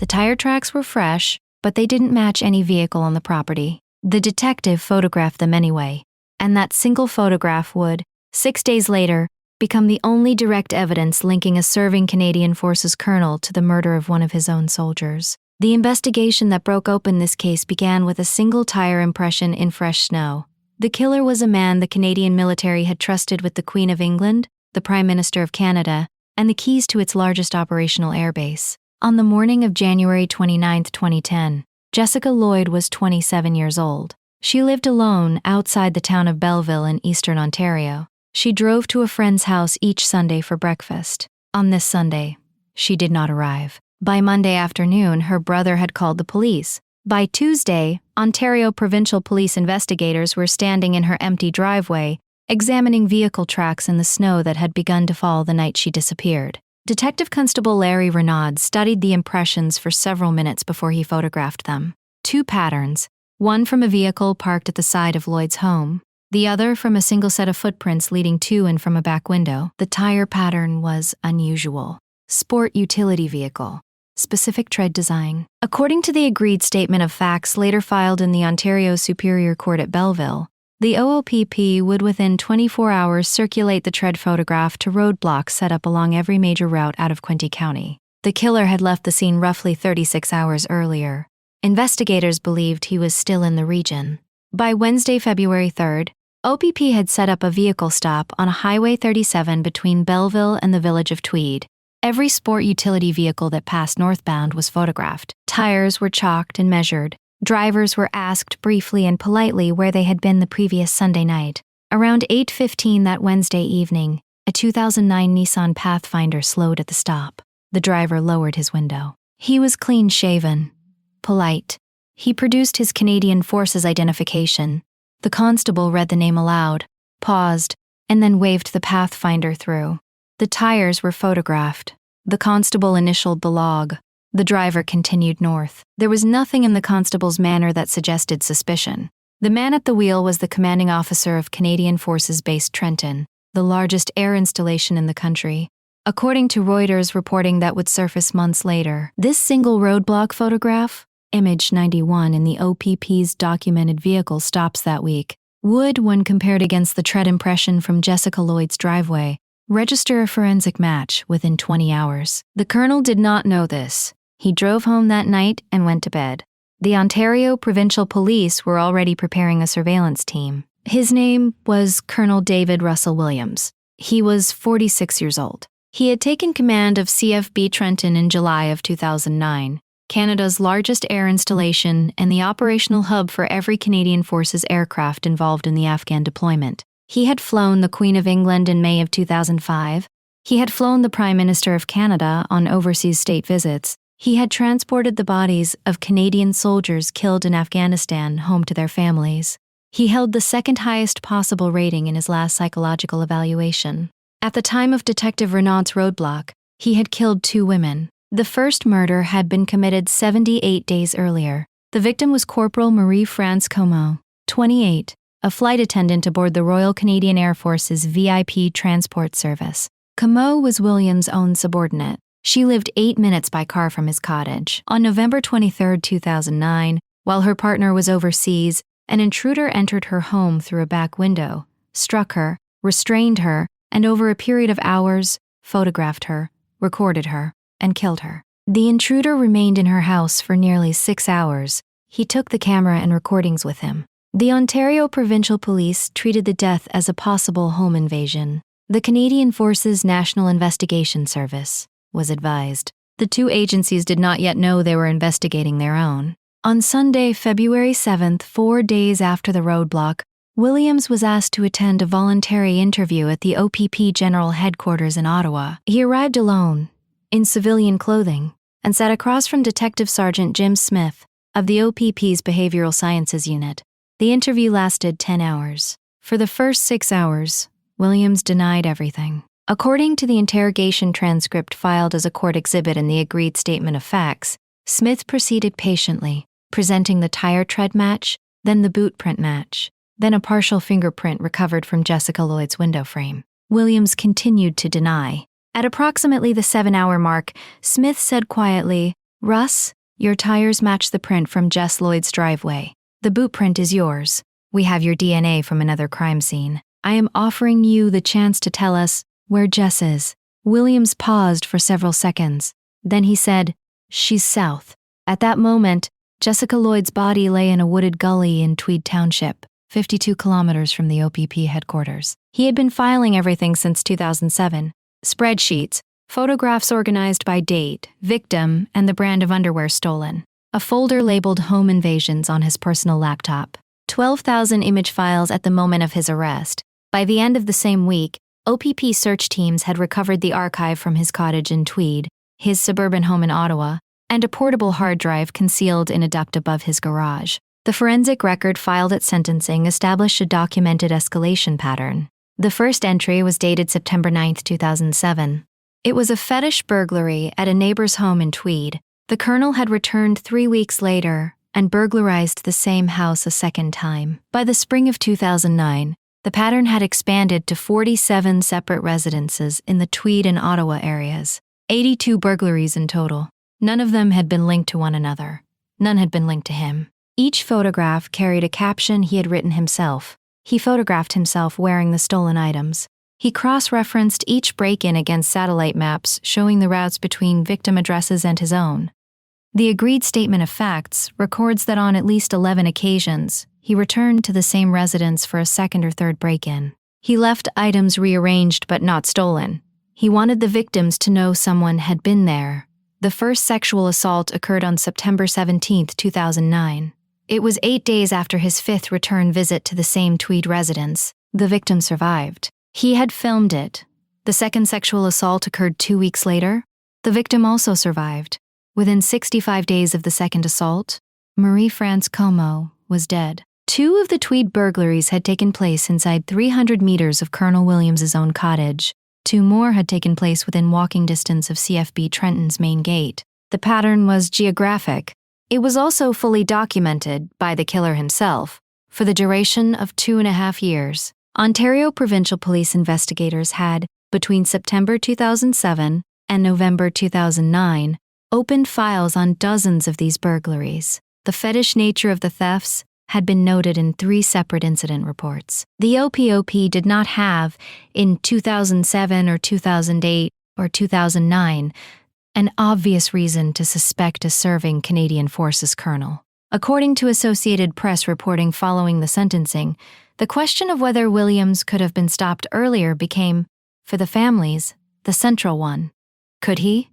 The tire tracks were fresh, but they didn't match any vehicle on the property. The detective photographed them anyway, and that single photograph would, 6 days later, become the only direct evidence linking a serving Canadian Forces colonel to the murder of one of his own soldiers. The investigation that broke open this case began with a single tire impression in fresh snow. The killer was a man the Canadian military had trusted with the Queen of England, the Prime Minister of Canada, and the keys to its largest operational airbase. On the morning of January 29, 2010, Jessica Lloyd was 27 years old. She lived alone outside the town of Belleville in eastern Ontario. She drove to a friend's house each Sunday for breakfast. On this Sunday, she did not arrive. By Monday afternoon, her brother had called the police. By Tuesday, Ontario Provincial Police investigators were standing in her empty driveway, examining vehicle tracks in the snow that had begun to fall the night she disappeared. Detective Constable Larry Renaud studied the impressions for several minutes before he photographed them. 2 patterns, one from a vehicle parked at the side of Lloyd's home, the other from a single set of footprints leading to and from a back window. The tire pattern was unusual. Sport utility vehicle. Specific tread design. According to the agreed statement of facts later filed in the Ontario Superior Court at Belleville, the OOPP would within 24 hours circulate the tread photograph to roadblocks set up along every major route out of Quinte County. The killer had left the scene roughly 36 hours earlier. Investigators believed he was still in the region. By Wednesday, February 3rd, OPP had set up a vehicle stop on Highway 37 between Belleville and the village of Tweed. Every sport utility vehicle that passed northbound was photographed. Tires were chalked and measured. Drivers were asked briefly and politely where they had been the previous Sunday night. Around 8:15 that Wednesday evening, a 2009 Nissan Pathfinder slowed at the stop. The driver lowered his window. He was clean-shaven, polite. He produced his Canadian Forces identification. The constable read the name aloud, paused, and then waved the Pathfinder through. The tires were photographed. The constable initialed the log. The driver continued north. There was nothing in the constable's manner that suggested suspicion. The man at the wheel was the commanding officer of Canadian Forces Base Trenton, the largest air installation in the country. According to Reuters reporting that would surface months later, this single roadblock photograph, image 91 in the OPP's documented vehicle stops that week, would, when compared against the tread impression from Jessica Lloyd's driveway, register a forensic match within 20 hours. The colonel did not know this. He drove home that night and went to bed. The Ontario Provincial Police were already preparing a surveillance team. His name was Colonel David Russell Williams. He was 46 years old. He had taken command of CFB Trenton in July of 2009, Canada's largest air installation and the operational hub for every Canadian Forces aircraft involved in the Afghan deployment. He had flown the Queen of England in May of 2005. He had flown the Prime Minister of Canada on overseas state visits. He had transported the bodies of Canadian soldiers killed in Afghanistan home to their families. He held the second highest possible rating in his last psychological evaluation. At the time of Detective Renaud's roadblock, he had killed 2 women. The first murder had been committed 78 days earlier. The victim was Corporal Marie-France Comeau, 28, a flight attendant aboard the Royal Canadian Air Force's VIP transport service. Comeau was Williams' own subordinate. She lived 8 minutes by car from his cottage. On November 23, 2009, while her partner was overseas, an intruder entered her home through a back window, struck her, restrained her, and over a period of hours, photographed her, recorded her, and killed her. The intruder remained in her house for nearly 6 hours. He took the camera and recordings with him. The Ontario Provincial Police treated the death as a possible home invasion. The Canadian Forces National Investigation Service was advised. The 2 agencies did not yet know they were investigating their own. On Sunday, February 7th, 4 days after the roadblock, Williams was asked to attend a voluntary interview at the OPP General Headquarters in Ottawa. He arrived alone, in civilian clothing, and sat across from Detective Sergeant Jim Smith of the OPP's Behavioral Sciences Unit. The interview lasted 10 hours. For the first 6 hours, Williams denied everything. According to the interrogation transcript filed as a court exhibit in the agreed statement of facts, Smith proceeded patiently, presenting the tire tread match, then the boot print match, then a partial fingerprint recovered from Jessica Lloyd's window frame. Williams continued to deny. At approximately the 7-hour mark, Smith said quietly, "Russ, your tires match the print from Jess Lloyd's driveway. The boot print is yours. We have your DNA from another crime scene. I am offering you the chance to tell us where Jess is." Williams paused for several seconds. Then he said, "She's south." At that moment, Jessica Lloyd's body lay in a wooded gully in Tweed Township, 52 kilometers from the OPP headquarters. He had been filing everything since 2007. Spreadsheets, photographs organized by date, victim, and the brand of underwear stolen. A folder labeled Home Invasions on his personal laptop. 12,000 image files at the moment of his arrest. By the end of the same week, OPP search teams had recovered the archive from his cottage in Tweed, his suburban home in Ottawa, and a portable hard drive concealed in a duct above his garage. The forensic record filed at sentencing established a documented escalation pattern. The first entry was dated September 9, 2007. It was a fetish burglary at a neighbor's home in Tweed. The colonel had returned 3 weeks later and burglarized the same house a second time. By the spring of 2009, the pattern had expanded to 47 separate residences in the Tweed and Ottawa areas. 82 burglaries in total. None of them had been linked to one another. None had been linked to him. Each photograph carried a caption he had written himself. He photographed himself wearing the stolen items. He cross-referenced each break-in against satellite maps showing the routes between victim addresses and his own. The agreed statement of facts records that on at least 11 occasions, he returned to the same residence for a second or third break-in. He left items rearranged but not stolen. He wanted the victims to know someone had been there. The first sexual assault occurred on September 17, 2009. It was 8 days after his fifth return visit to the same Tweed residence. The victim survived. He had filmed it. The second sexual assault occurred 2 weeks later. The victim also survived. Within 65 days of the second assault, Marie-France Comeau was dead. 2 of the Tweed burglaries had taken place inside 300 meters of Colonel Williams's own cottage. 2 more had taken place within walking distance of CFB Trenton's main gate. The pattern was geographic. It was also fully documented by the killer himself for the duration of 2.5 years. Ontario Provincial Police investigators had, between September 2007 and November 2009, opened files on dozens of these burglaries. The fetish nature of the thefts had been noted in 3 separate incident reports. The OPOP did not have, in 2007 or 2008 or 2009, an obvious reason to suspect a serving Canadian Forces colonel. According to Associated Press reporting following the sentencing, the question of whether Williams could have been stopped earlier became, for the families, the central one. Could he?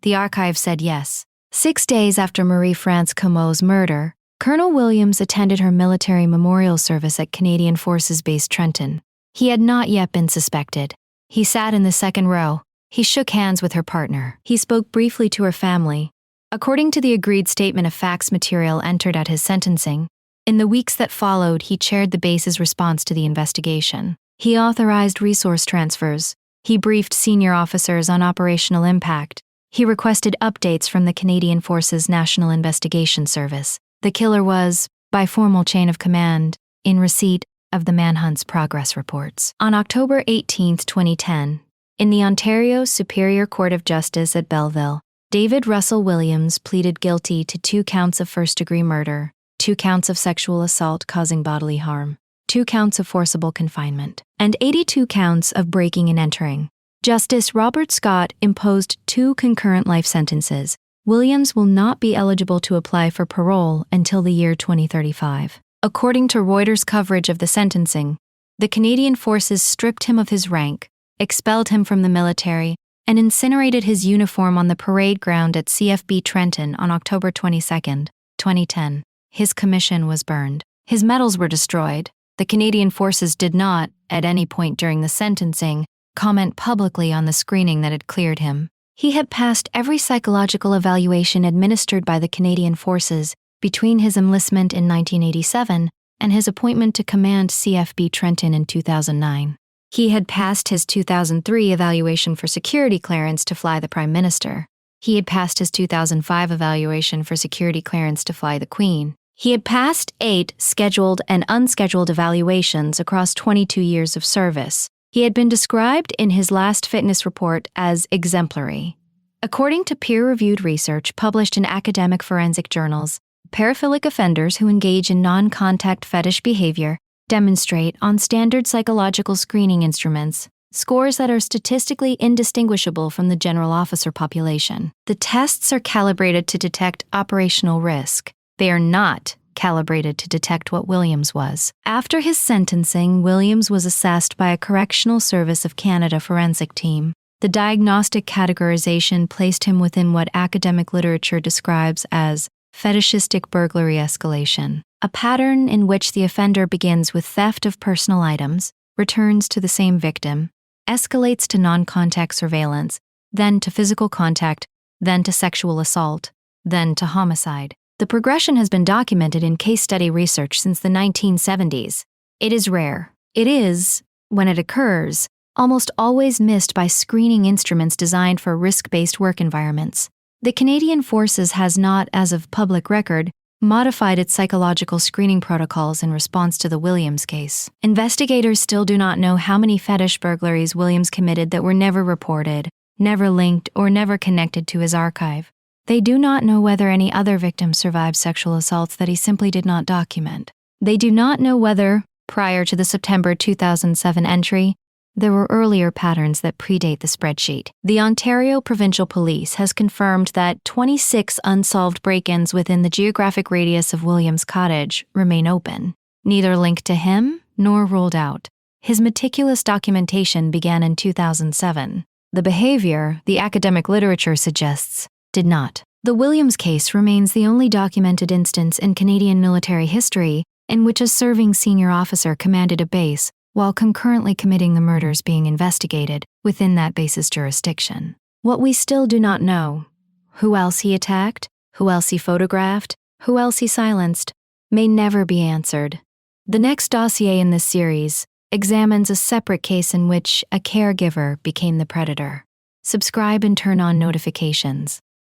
The archive said yes. 6 days after Marie-France Comeau's murder, Colonel Williams attended her military memorial service at Canadian Forces Base Trenton. He had not yet been suspected. He sat in the second row. He shook hands with her partner. He spoke briefly to her family. According to the agreed statement of facts material entered at his sentencing, in the weeks that followed, he chaired the base's response to the investigation. He authorized resource transfers. He briefed senior officers on operational impact. He requested updates from the Canadian Forces National Investigation Service. The killer was, by formal chain of command, in receipt of the manhunt's progress reports. On October 18, 2010, in the Ontario Superior Court of Justice at Belleville, David Russell Williams pleaded guilty to 2 counts of first-degree murder, 2 counts of sexual assault causing bodily harm, 2 counts of forcible confinement, and 82 counts of breaking and entering. Justice Robert Scott imposed 2 concurrent life sentences. Williams will not be eligible to apply for parole until the year 2035. According to Reuters' coverage of the sentencing, the Canadian Forces stripped him of his rank, expelled him from the military, and incinerated his uniform on the parade ground at CFB Trenton on October 22, 2010. His commission was burned. His medals were destroyed. The Canadian Forces did not, at any point during the sentencing, comment publicly on the screening that had cleared him. He had passed every psychological evaluation administered by the Canadian Forces between his enlistment in 1987 and his appointment to command CFB Trenton in 2009. He had passed his 2003 evaluation for security clearance to fly the Prime Minister. He had passed his 2005 evaluation for security clearance to fly the Queen. He had passed 8 scheduled and unscheduled evaluations across 22 years of service. He had been described in his last fitness report as exemplary. According to peer-reviewed research published in academic forensic journals, paraphilic offenders who engage in non-contact fetish behavior demonstrate on standard psychological screening instruments scores that are statistically indistinguishable from the general officer population. The tests are calibrated to detect operational risk. They are not calibrated to detect what Williams was. After his sentencing, Williams was assessed by a Correctional Service of Canada forensic team. The diagnostic categorization placed him within what academic literature describes as fetishistic burglary escalation, a pattern in which the offender begins with theft of personal items, returns to the same victim, escalates to non-contact surveillance, then to physical contact, then to sexual assault, then to homicide. The progression has been documented in case study research since the 1970s. It is rare. It is, when it occurs, almost always missed by screening instruments designed for risk-based work environments. The Canadian Forces has not, as of public record, modified its psychological screening protocols in response to the Williams case. Investigators still do not know how many fetish burglaries Williams committed that were never reported, never linked, or never connected to his archive. They do not know whether any other victims survived sexual assaults that he simply did not document. They do not know whether, prior to the September 2007 entry, there were earlier patterns that predate the spreadsheet. The Ontario Provincial Police has confirmed that 26 unsolved break-ins within the geographic radius of Williams' cottage remain open, neither linked to him nor ruled out. His meticulous documentation began in 2007. The behavior, the academic literature suggests, did not. The Williams case remains the only documented instance in Canadian military history in which a serving senior officer commanded a base while concurrently committing the murders being investigated within that base's jurisdiction. What we still do not know, who else he attacked, who else he photographed, who else he silenced, may never be answered. The next dossier in this series examines a separate case in which a caregiver became the predator. Subscribe and turn on notifications.